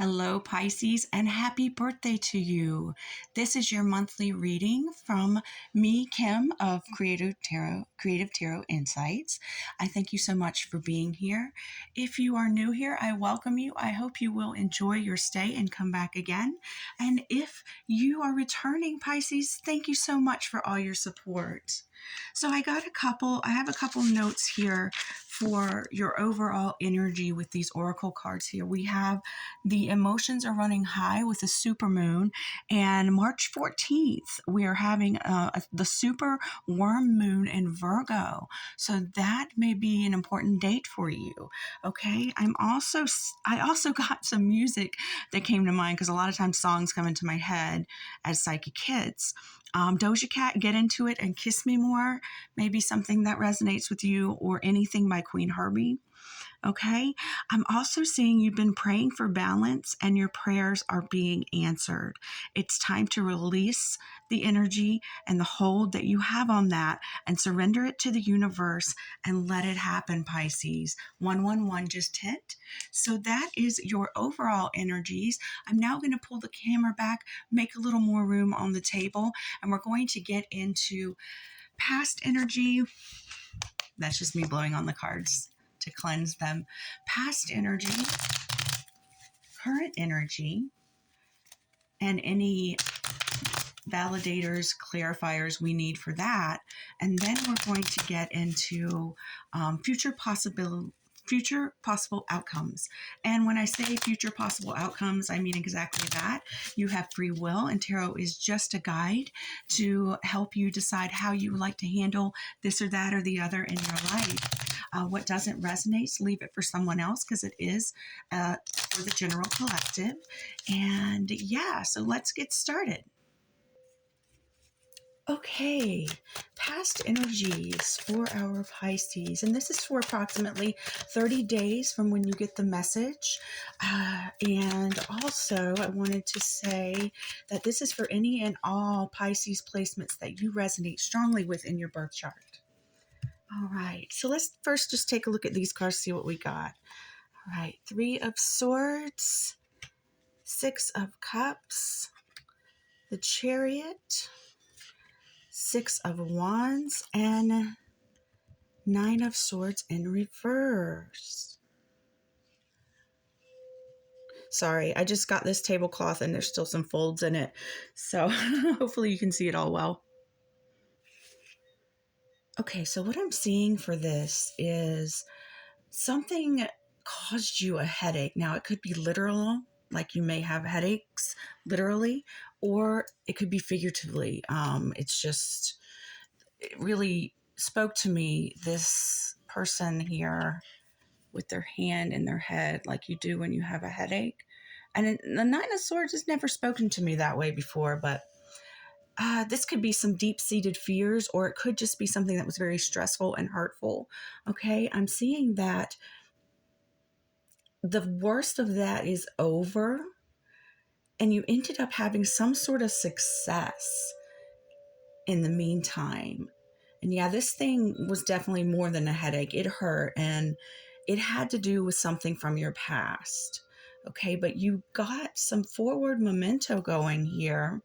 Hello, Pisces, and happy birthday to you. This is your monthly reading from me, Kim, of Creative Tarot Insights. I thank you so much for being here. If you are new here, I welcome you. I hope you will enjoy your stay and come back again. And if you are returning, Pisces, thank you so much for all your support. So I have a couple notes here for your overall energy with these oracle cards here. We have the emotions are running high with the supermoon, and March 14th, we are having the super warm moon in Virgo. So that may be an important date for you. Okay. I also got some music that came to mind because a lot of times songs come into my head as psychic hits. Doja Cat, Get Into It and Kiss Me More, maybe something that resonates with you, or Anything by Queen Herbie. Okay. I'm also seeing you've been praying for balance and your prayers are being answered. It's time to release the energy and the hold that you have on that and surrender it to the universe and let it happen, Pisces. 111 just hit. So that is your overall energies. I'm now going to pull the camera back, make a little more room on the table, and we're going to get into past energy. That's just me blowing on the cards to cleanse them. Past energy, current energy, and any validators, clarifiers we need for that. And then we're going to get into future possible outcomes. And when I say future possible outcomes, I mean exactly that. You have free will, and tarot is just a guide to help you decide how you would like to handle this or that or the other in your life. What doesn't resonate, leave it for someone else, because it is for the general collective. And yeah, so let's get started. Okay, past energies for our Pisces, and this is for approximately 30 days from when you get the message. And also, I wanted to say that this is for any and all Pisces placements that you resonate strongly with in your birth chart. All right, so let's first just take a look at these cards, see what we got. All right, 3 of Swords, 6 of Cups, the Chariot, 6 of Wands, and 9 of Swords in reverse. Sorry, I just got this tablecloth and there's still some folds in it. So hopefully you can see it all well. Okay, so what I'm seeing for this is something caused you a headache. Now, it could be literal, like you may have headaches literally, or it could be figuratively. It really spoke to me, this person here with their hand in their head, like you do when you have a headache. And the 9 of Swords has never spoken to me that way before, but this could be some deep-seated fears, or it could just be something that was very stressful and hurtful. Okay, I'm seeing that the worst of that is over, and you ended up having some sort of success in the meantime. And yeah, this thing was definitely more than a headache. It hurt, and it had to do with something from your past. Okay, but you got some forward memento going here,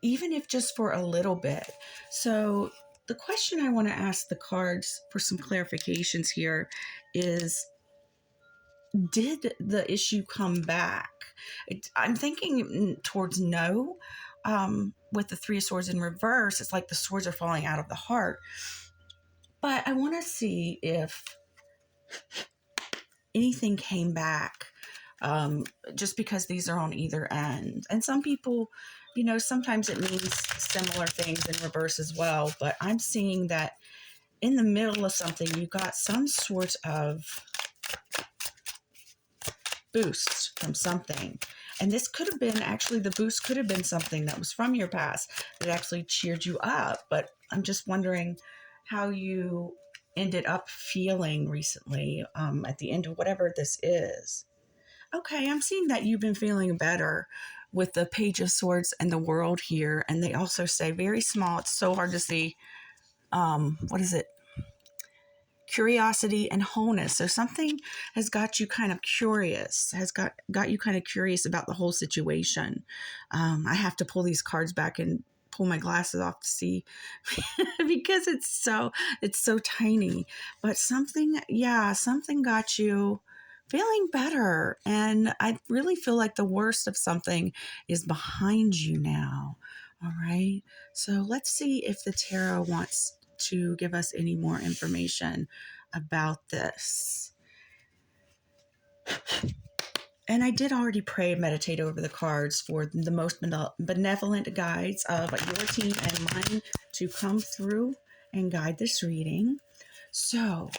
even if just for a little bit. So the question I want to ask the cards for some clarifications here is, did the issue come back? I'm thinking towards no. With the 3 of Swords in reverse, it's like the swords are falling out of the heart. But I want to see if anything came back, just because these are on either end. And some people, sometimes it means similar things in reverse as well. But I'm seeing that in the middle of something, you got some sort of boost from something. And this could have been, actually, the boost could have been something that was from your past that actually cheered you up. But I'm just wondering how you ended up feeling recently at the end of whatever this is. Okay, I'm seeing that you've been feeling better with the Page of Swords and the World here. And they also say very small. It's so hard to see. What is it? curiosity and wholeness. So something has got you kind of curious, has got you kind of curious about the whole situation. I have to pull these cards back and pull my glasses off to see because it's so tiny. But something got you feeling better. And I really feel like the worst of something is behind you now. All right. So let's see if the tarot wants to give us any more information about this. And I did already pray and meditate over the cards for the most benevolent guides of your team and mine to come through and guide this reading. So,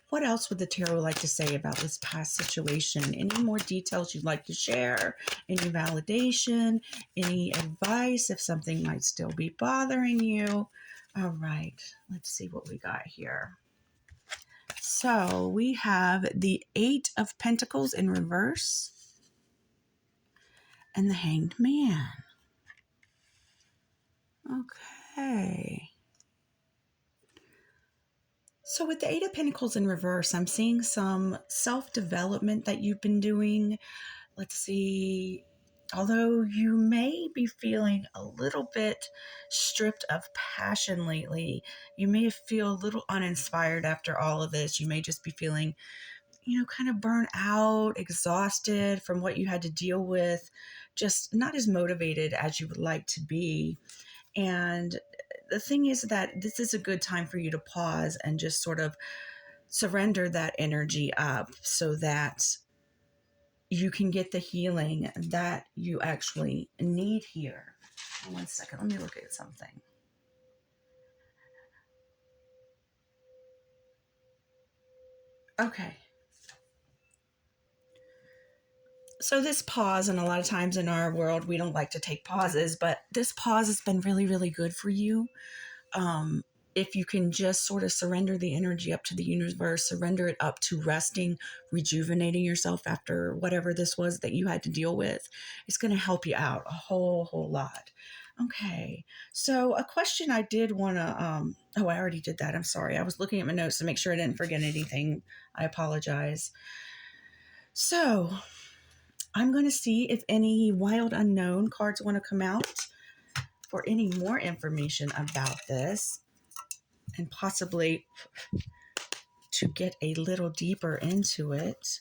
what else would the tarot like to say about this past situation? Any more details you'd like to share? Any validation? Any advice if something might still be bothering you? All right, let's see what we got here. So we have the Eight of Pentacles in reverse and the Hanged Man. Okay. So with the Eight of Pentacles in reverse, I'm seeing some self-development that you've been doing. Let's see. Although you may be feeling a little bit stripped of passion lately, you may feel a little uninspired after all of this. You may just be feeling, kind of burnt out, exhausted from what you had to deal with, just not as motivated as you would like to be. And the thing is that this is a good time for you to pause and just sort of surrender that energy up so that you can get the healing that you actually need here. One second, let me look at something. Okay. So this pause, and a lot of times in our world, we don't like to take pauses, but this pause has been really, really good for you. If you can just sort of surrender the energy up to the universe, surrender it up to resting, rejuvenating yourself after whatever this was that you had to deal with, it's going to help you out a whole lot. Okay, so a question I did want to, I already did that. I'm sorry. I was looking at my notes to make sure I didn't forget anything. I apologize. So I'm going to see if any wild unknown cards want to come out for any more information about this and possibly to get a little deeper into it.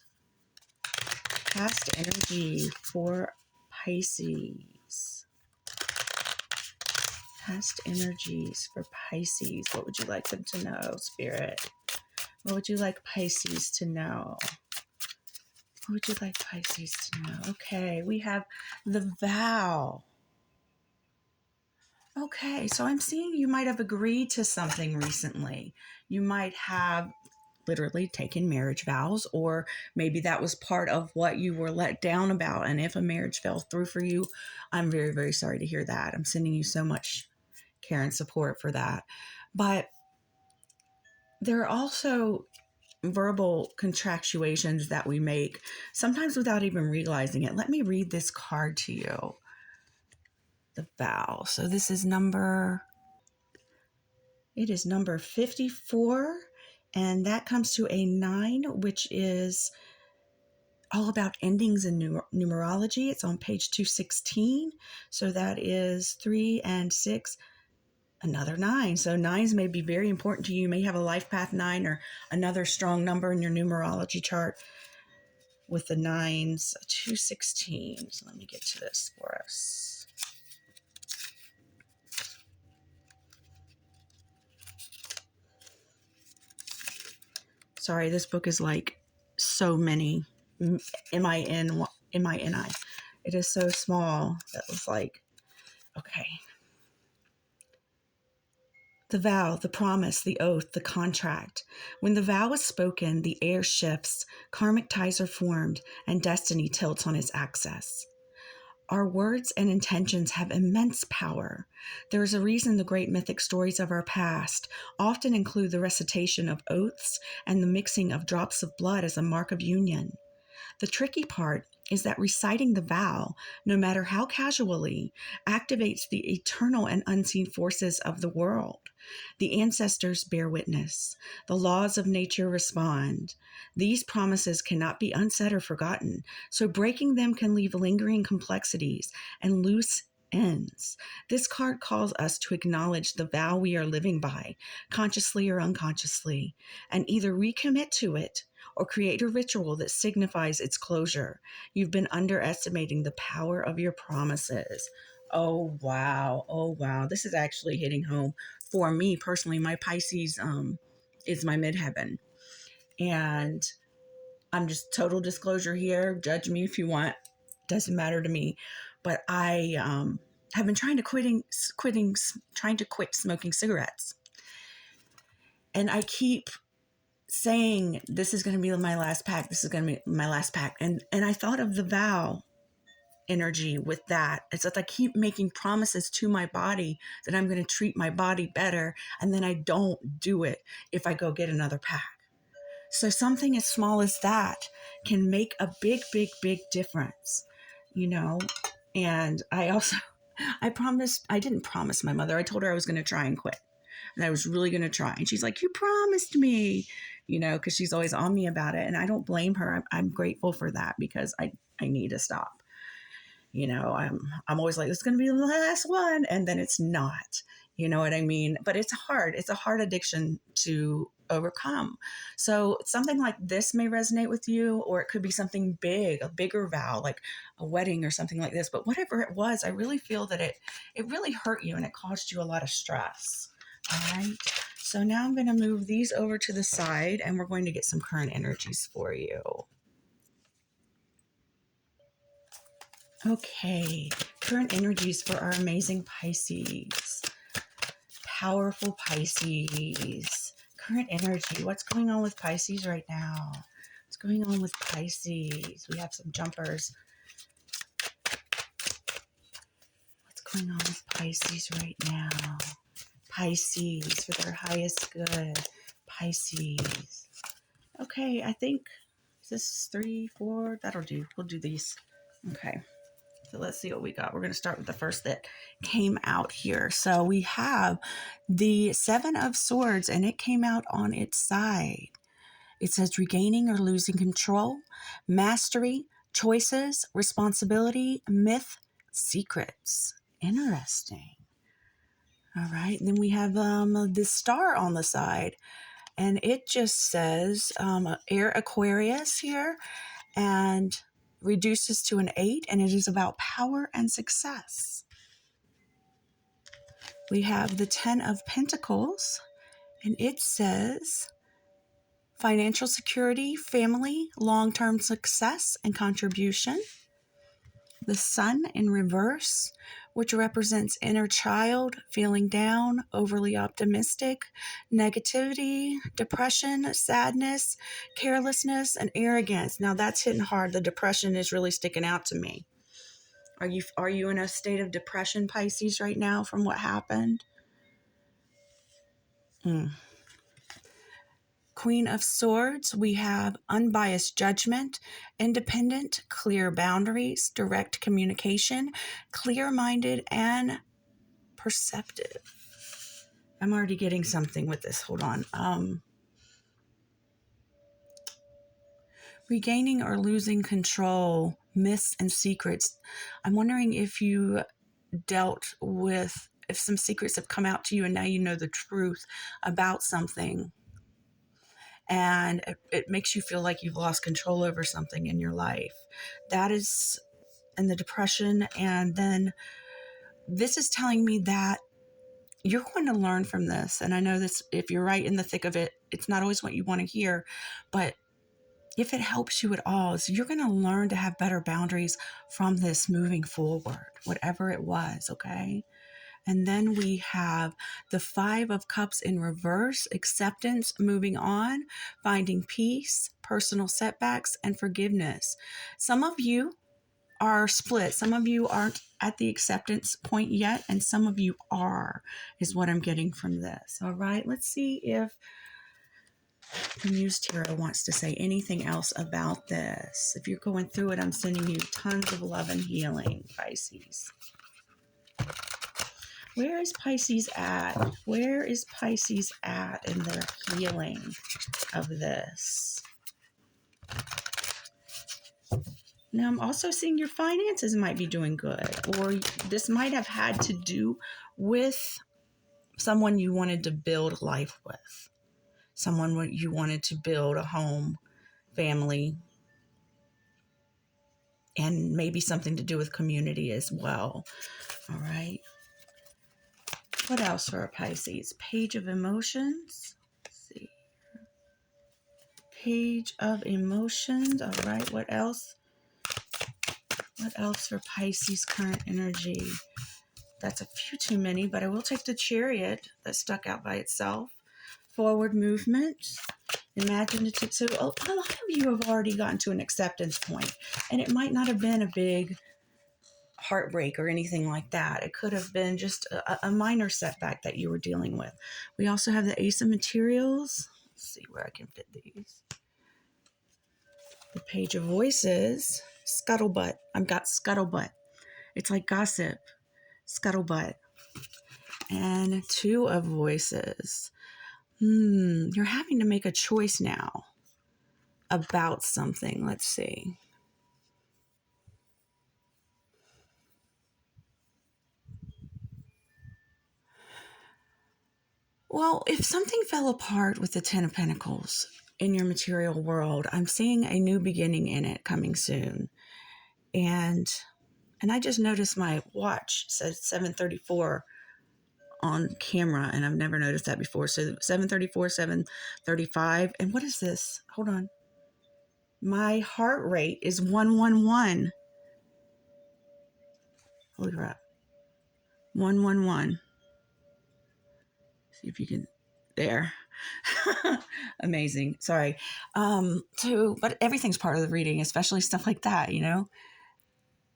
Past energy for Pisces. Past energies for Pisces. What would you like them to know, Spirit? What would you like Pisces to know? What would you like Pisces to know? Okay, we have the vow. Okay, so I'm seeing you might have agreed to something recently. You might have literally taken marriage vows, or maybe that was part of what you were let down about. And if a marriage fell through for you, I'm very, very sorry to hear that. I'm sending you so much care and support for that. But there are also verbal contractuations that we make, sometimes without even realizing it. Let me read this card to you. The vow. So this is number 54, and that comes to a 9, which is all about endings in numerology. It's on page 216. So that is 3 and 6, another 9. So 9s may be very important to you. You may have a life path 9 or another strong number in your numerology chart with the 9s. 216. So let me get to this for us. Sorry, this book is like so many M-I-N-I. It is so small that it's like, okay. The vow, the promise, the oath, the contract. When the vow is spoken, the air shifts, karmic ties are formed, and destiny tilts on its axis. Our words and intentions have immense power. There is a reason the great mythic stories of our past often include the recitation of oaths and the mixing of drops of blood as a mark of union. The tricky part is that reciting the vow, no matter how casually, activates the eternal and unseen forces of the world. The ancestors bear witness. The laws of nature respond. These promises cannot be unsaid or forgotten, so breaking them can leave lingering complexities and loose ends. This card calls us to acknowledge the vow we are living by, consciously or unconsciously, and either recommit to it or create a ritual that signifies its closure. You've been underestimating the power of your promises. Oh, wow. Oh, wow. This is actually hitting home for me personally. My Pisces is my midheaven. And I'm just total disclosure here. Judge me if you want. Doesn't matter to me. But I have been trying to quit smoking cigarettes. And I keep saying, this is going to be my last pack. This is going to be my last pack. And I thought of the vow energy with that. It's that I keep making promises to my body that I'm going to treat my body better. And then I don't do it if I go get another pack. So something as small as that can make a big, big, big difference, you know? And I didn't promise my mother. I told her I was going to try and quit. And I was really going to try. And she's like, you promised me, you know, because she's always on me about it. And I don't blame her. I'm grateful for that because I need to stop. You know, I'm always like, it's going to be the last one. And then it's not, you know what I mean? But it's hard. It's a hard addiction to overcome. So something like this may resonate with you, or it could be something big, a bigger vow, like a wedding or something like this. But whatever it was, I really feel that it really hurt you and it caused you a lot of stress. All right. So now I'm going to move these over to the side and we're going to get some current energies for you. Okay, current energies for our amazing Pisces. Powerful Pisces. Current energy. What's going on with Pisces right now? What's going on with Pisces? We have some jumpers. What's going on with Pisces right now? Pisces for their highest good. Pisces. Okay, I think this is 3, 4. That'll do. We'll do these. Okay. So let's see what we got. We're going to start with the first that came out here. So we have the 7 of Swords, and it came out on its side. It says regaining or losing control, mastery, choices, responsibility, myth, secrets. Interesting. All right. Then we have this star on the side, and it just says Air Aquarius here, and reduces to an 8, and it is about power and success. We have the 10 of Pentacles, and it says financial security, family, long-term success, and contribution. The Sun in reverse, which represents inner child, feeling down, overly optimistic, negativity, depression, sadness, carelessness, and arrogance. Now that's hitting hard. The depression is really sticking out to me. Are you in a state of depression, Pisces, right now from what happened? Queen of Swords, we have unbiased judgment, independent, clear boundaries, direct communication, clear-minded, and perceptive. I'm already getting something with this. Hold on. Regaining or losing control, myths and secrets. I'm wondering if you dealt with, if some secrets have come out to you and now you know the truth about something. And it makes you feel like you've lost control over something in your life. That is in the depression. And then this is telling me that you're going to learn from this. And I know this, if you're right in the thick of it, it's not always what you want to hear, but if it helps you at all, so you're going to learn to have better boundaries from this moving forward, whatever it was, okay? And then we have the 5 of Cups in reverse, acceptance, moving on, finding peace, personal setbacks, and forgiveness. Some of you are split. Some of you aren't at the acceptance point yet, and some of you are, is what I'm getting from this. All right, let's see if The Muse Tarot wants to say anything else about this. If you're going through it, I'm sending you tons of love and healing, Pisces. Where is Pisces at? Where is Pisces at in their healing of this? Now, I'm also seeing your finances might be doing good, or this might have had to do with someone you wanted to build life with, someone you wanted to build a home, family, and maybe something to do with community as well. All right. What else for a Pisces? Page of Emotions. Let's see. Page of Emotions. All right. What else? What else for Pisces current energy? That's a few too many, but I will take the Chariot that stuck out by itself. Forward movement. Imaginative. So a lot of you have already gotten to an acceptance point, and it might not have been a big heartbreak or anything like that. It could have been just a minor setback that you were dealing with. We also have the Ace of Materials. Let's see where I can fit these. The Page of Voices. Scuttlebutt. I've got scuttlebutt. It's like gossip. Scuttlebutt. And Two of Voices. You're having to make a choice now about something. Let's see. Well, if something fell apart with the Ten of Pentacles in your material world, I'm seeing a new beginning in it coming soon. And I just noticed my watch says 7:34 on camera, and I've never noticed that before. So 7:34, 7:35. And what is this? Hold on. My heart rate is 111. Holy crap. 111. See if you can, there. Amazing. Sorry. But everything's part of the reading, especially stuff like that,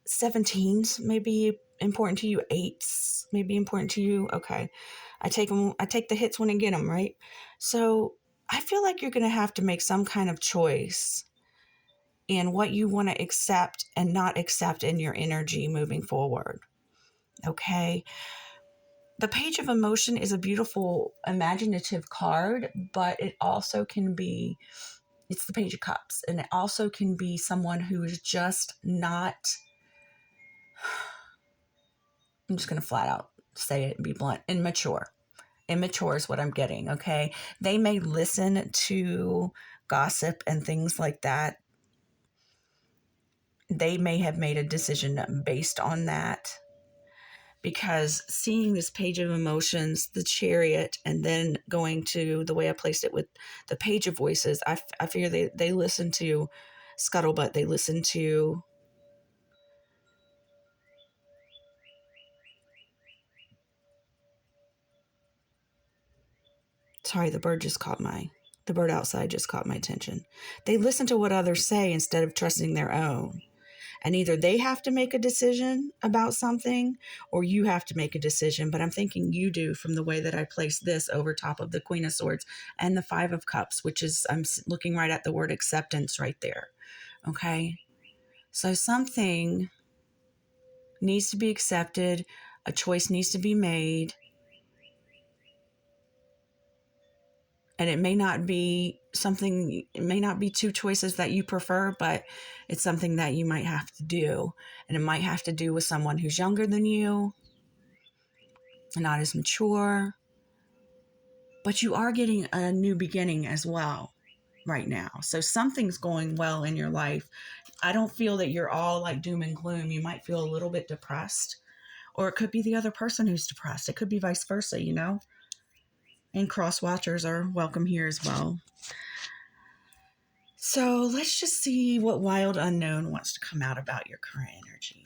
17s may be important to you. 8s may be important to you. Okay. I take the hits when I get them, right? So I feel like you're going to have to make some kind of choice in what you want to accept and not accept in your energy moving forward. Okay. The Page of Emotion is a beautiful imaginative card, but it also can be, it's the Page of Cups, and it also can be someone who is just not, I'm just going to flat out say it and be blunt, immature. Immature is what I'm getting, okay? They may listen to gossip and things like that. They may have made a decision based on that. Because seeing this Page of Emotions, the Chariot, and then going to the way I placed it with the Page of Voices, I figure they listen to Scuttlebutt. They listen to sorry, the bird outside just caught my attention. They listen to what others say instead of trusting their own. And either they have to make a decision about something or you have to make a decision. But I'm thinking you do from the way that I place this over top of the Queen of Swords and the Five of Cups, which is, I'm looking right at the word acceptance right there. Okay. So something needs to be accepted. A choice needs to be made. And it may not be two choices that you prefer, but it's something that you might have to do. And it might have to do with someone who's younger than you, not as mature. But you are getting a new beginning as well right now. So something's going well in your life. I don't feel that you're all like doom and gloom. You might feel a little bit depressed. Or it could be the other person who's depressed. It could be vice versa, And cross watchers are welcome here as well. So let's just see what Wild Unknown wants to come out about your current energy.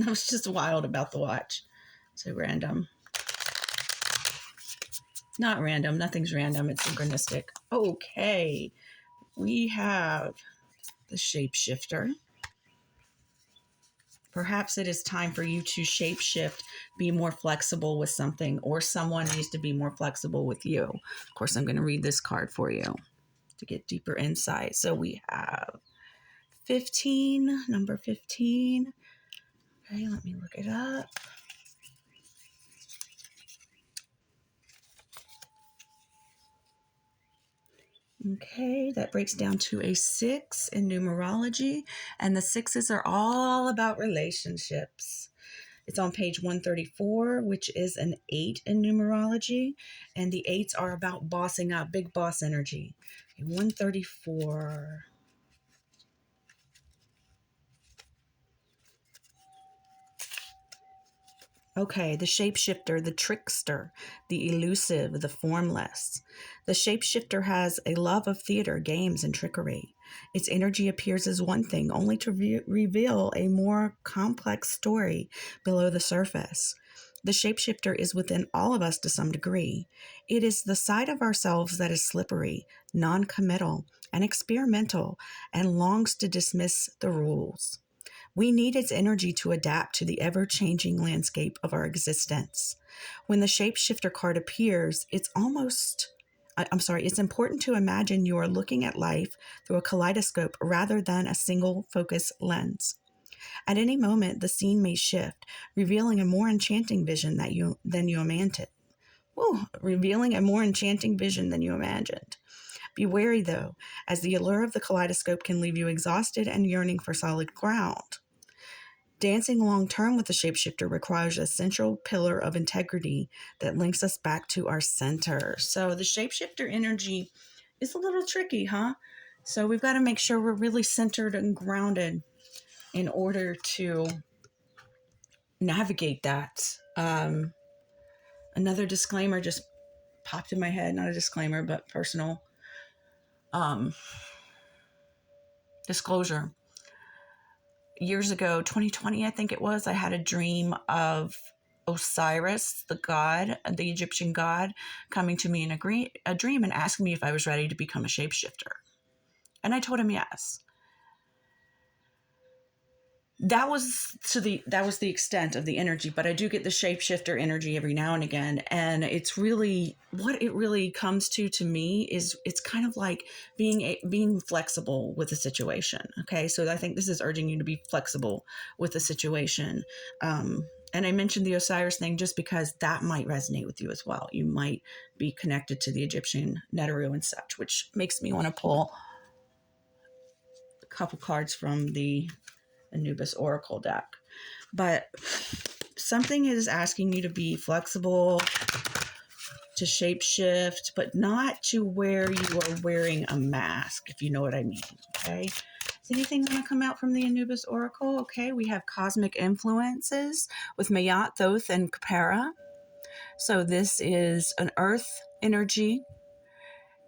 I was just wild about the watch. So random. Not random. Nothing's random. It's synchronistic. Okay. We have the Shapeshifter. Perhaps it is time for you to shapeshift, be more flexible with something, or someone needs to be more flexible with you. Of course, I'm going to read this card for you to get deeper insight. So we have 15, number 15. Okay, let me look it up. Okay, that breaks down to a 6 in numerology, and the 6s are all about relationships. It's on page 134, which is an 8 in numerology, and the 8s are about bossing up, big boss energy. 134. Okay, the shapeshifter, the trickster, the elusive, the formless. The shapeshifter has a love of theater, games, and trickery. Its energy appears as one thing, only to reveal a more complex story below the surface. The shapeshifter is within all of us to some degree. It is the side of ourselves that is slippery, non-committal, and experimental, and longs to dismiss the rules. We need its energy to adapt to the ever-changing landscape of our existence. When the shapeshifter card appears, it's important to imagine you are looking at life through a kaleidoscope rather than a single focus lens. At any moment, the scene may shift, revealing a more enchanting vision than you imagined. Revealing a more enchanting vision than you imagined. Be wary, though, as the allure of the kaleidoscope can leave you exhausted and yearning for solid ground. Dancing long-term with the shapeshifter requires a central pillar of integrity that links us back to our center. So the shapeshifter energy is a little tricky, huh? So we've got to make sure we're really centered and grounded in order to navigate that. Another disclaimer just popped in my head, not a disclaimer, but personal disclosure. Years ago, 2020, I think it was, I had a dream of Osiris, the god, the Egyptian god, coming to me in a dream and asking me if I was ready to become a shapeshifter. And I told him yes. That was the extent of the energy, but I do get the shapeshifter energy every now and again, and it's really what it really comes to me is it's kind of like being flexible with the situation. Okay, so I think this is urging you to be flexible with the situation. And I mentioned the Osiris thing just because that might resonate with you as well. You might be connected to the Egyptian Neteru and such, which makes me want to pull a couple cards from the Anubis Oracle deck. But something is asking you to be flexible, to shapeshift, but not to where you are wearing a mask, if you know what I mean. Okay. Is anything going to come out from the Anubis Oracle? Okay. We have cosmic influences with Mayat, Thoth, and Khepera. So this is an earth energy,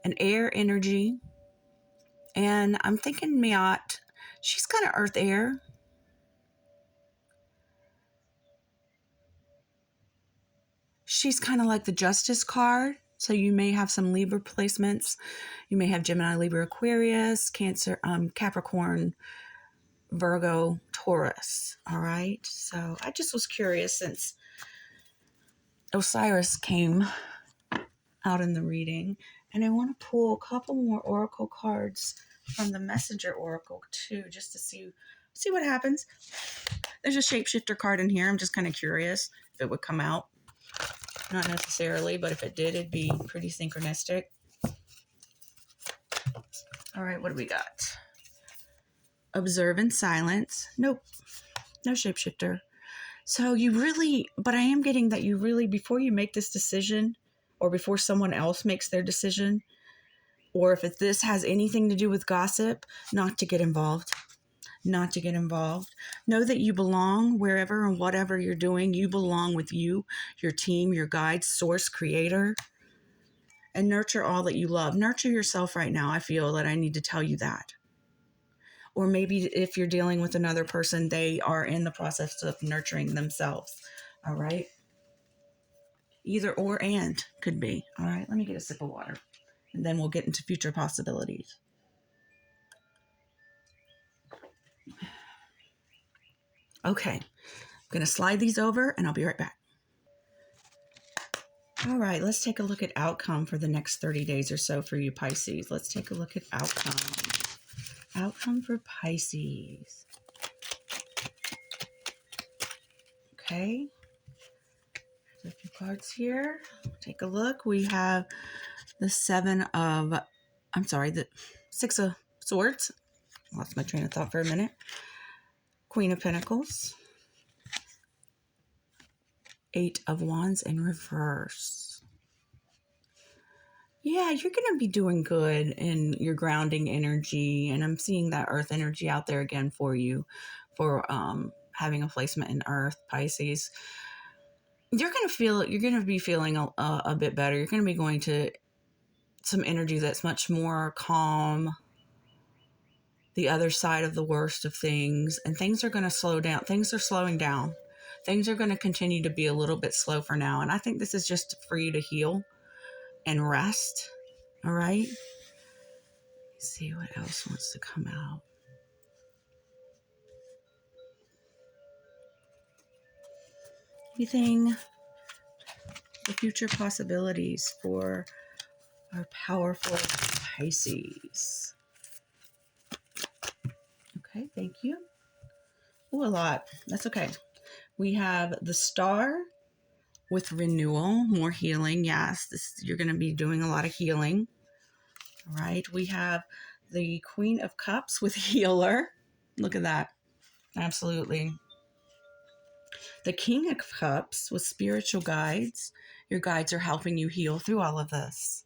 an air energy, and I'm thinking Mayat, she's kind of earth air. She's kind of like the Justice card. So you may have some Libra placements. You may have Gemini, Libra, Aquarius, Cancer, Capricorn, Virgo, Taurus. All right. So I just was curious since Osiris came out in the reading. And I want to pull a couple more Oracle cards from the Messenger Oracle too, just to see what happens. There's a shapeshifter card in here. I'm just kind of curious if it would come out. Not necessarily, but if it did, it'd be pretty synchronistic. All right, what do we got? Observe in silence. Nope, no shapeshifter. So but I am getting that you really, before you make this decision, or before someone else makes their decision, or if this has anything to do with gossip, not to get involved. Not to get involved. Know that you belong wherever and whatever you're doing. You belong with you, your team, your guide, source, creator, and nurture all that you love. Nurture yourself right now. I feel that I need to tell you that. Or maybe if you're dealing with another person, they are in the process of nurturing themselves. All right. Either or and could be. All right. Let me get a sip of water and then we'll get into future possibilities. Okay, I'm going to slide these over and I'll be right back. All right, let's take a look at outcome for the next 30 days or so for you Pisces. Let's take a look at outcome. Outcome for Pisces. Okay. So a few cards here. Take a look. We have the the 6 of Swords. Lost my train of thought for a minute. Queen of Pentacles. 8 of Wands in reverse. Yeah, you're going to be doing good in your grounding energy. And I'm seeing that earth energy out there again for you for having a placement in earth, Pisces. You're going to be feeling a bit better. You're going to be going to some energy that's much more calm, the other side of the worst of things. And things are going to slow down. Things are slowing down. Things are going to continue to be a little bit slow for now. And I think this is just for you to heal and rest. All right. Let's see what else wants to come out. Anything, the future possibilities for our powerful Pisces. Okay, thank you. Oh, a lot. That's okay. We have the Star with renewal, more healing. Yes, you're going to be doing a lot of healing. All right. We have the Queen of Cups with healer. Look at that. Absolutely. The King of Cups with spiritual guides. Your guides are helping you heal through all of this.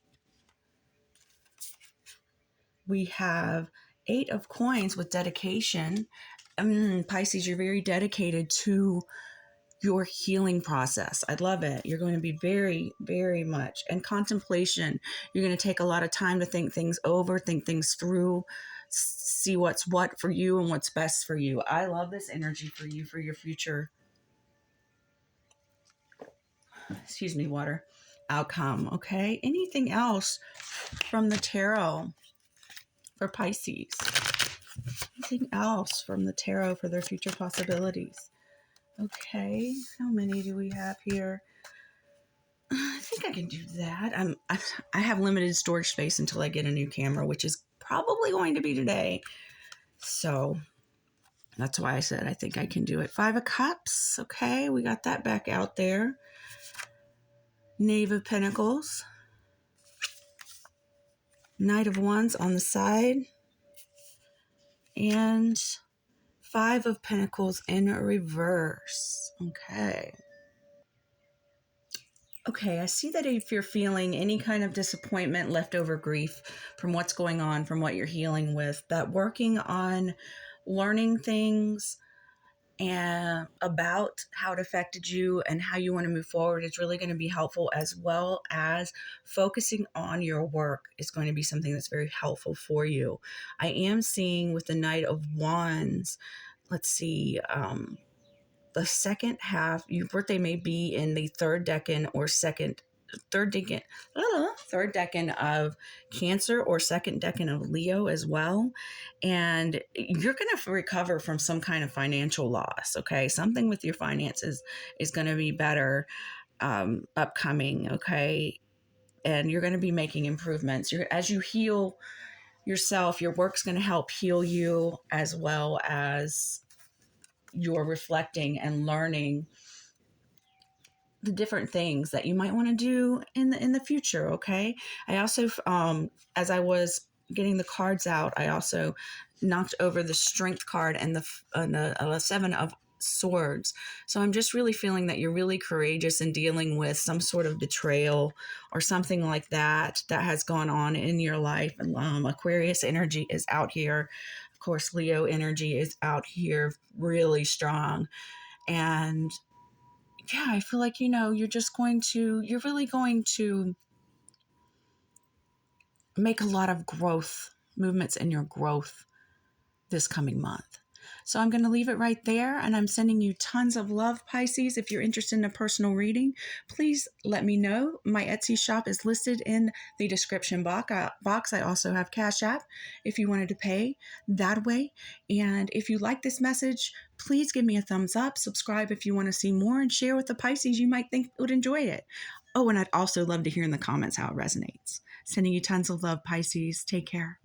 We have 8 of Coins with dedication. Pisces, you're very dedicated to your healing process. I love it. You're going to be very, very much. And contemplation. You're going to take a lot of time to think things over, think things through, see what's what for you and what's best for you. I love this energy for you, for your future. Excuse me, water. Outcome. Okay. Anything else from the tarot for Pisces? Anything else from the tarot for their future possibilities? Okay, how many do we have here? I think I can do that. I have limited storage space until I get a new camera, which is probably going to be today. So that's why I said I think I can do it. 5 of Cups. Okay, we got that back out there. Knave of Pentacles. Knight of Wands on the side. And 5 of Pentacles in reverse. Okay. Okay, I see that if you're feeling any kind of disappointment, leftover grief from what's going on, from what you're healing with, that working on learning things and about how it affected you and how you want to move forward is really going to be helpful, as well as focusing on your work is going to be something that's very helpful for you. I am seeing with the Knight of Wands, let's see, the second half, your birthday may be in the third decan of Cancer or second decan of Leo as well. And you're going to recover from some kind of financial loss. Okay. Something with your finances is going to be better upcoming. Okay. And you're going to be making improvements. As you heal yourself, your work's going to help heal you, as well as you're reflecting and learning the different things that you might want to do in the future. Okay. I also, as I was getting the cards out, I also knocked over the Strength card and the 7 of Swords. So I'm just really feeling that you're really courageous in dealing with some sort of betrayal or something like that has gone on in your life. And Aquarius energy is out here. Of course, Leo energy is out here really strong. And yeah, I feel like, you're really going to make a lot of movements in your growth this coming month. So I'm going to leave it right there, and I'm sending you tons of love, Pisces. If you're interested in a personal reading, please let me know. My Etsy shop is listed in the description box. I also have Cash App if you wanted to pay that way. And if you like this message, please give me a thumbs up, subscribe if you want to see more, and share with the Pisces you might think would enjoy it. Oh, and I'd also love to hear in the comments how it resonates. Sending you tons of love, Pisces. Take care.